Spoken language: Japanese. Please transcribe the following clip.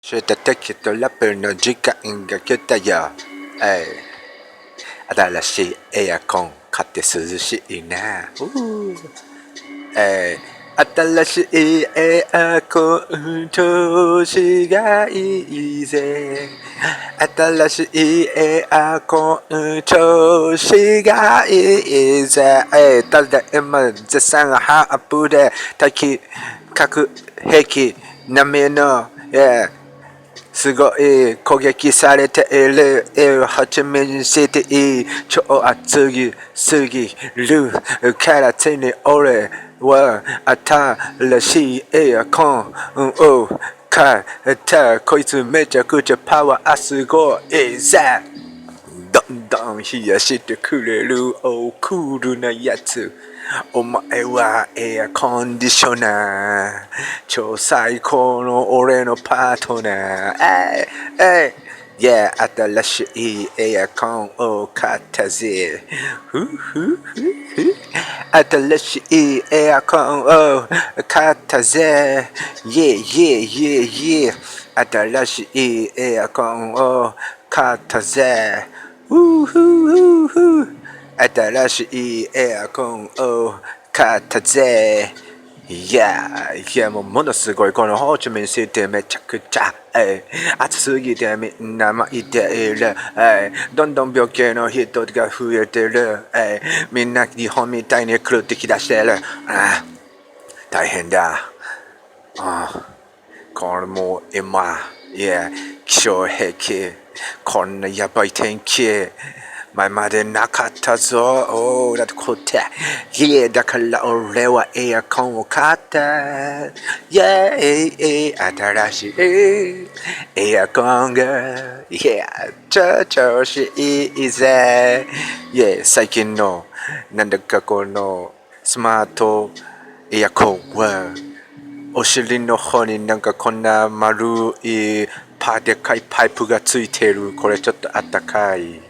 た時とラップの時間が来たよ。新しいエアコン買って涼しいな。新しいエアコン調子がいいぜ。新しいエアコン調子がいいぜ。ただいま絶賛ハープで核兵器並みの、すごい攻撃されているはちみつシティ超熱すぎるからついに俺は新しいエアコンを買った。こいつめちゃくちゃパワーすごいぜ。どんどん冷やしてくれるクールなやつ。お前はエアコンディショナー。超最高の俺のパートナー。Yeah、新しいエアコンを買ったぜ。新しいエアコンを買ったぜ。Yeah。新しいエアコンを買ったぜ。新しいエアコンを買ったぜ。いや、もうものすごいこのホーチミンシティめちゃくちゃ、暑すぎてみんな巻いている、どんどん病気の人が増えてる、みんな日本みたいに狂ってきだしてる。大変だ。これもう今、気象兵器、こんなやばい天気、前までなかったぞ。だってこうやって、だから俺はエアコンを買った。新しいエアコンが、調子いいぜ。最近の、なんだかこの、スマートエアコンは、お尻の方になんかこんな丸いでかいパイプがついてる。これちょっとあったかい。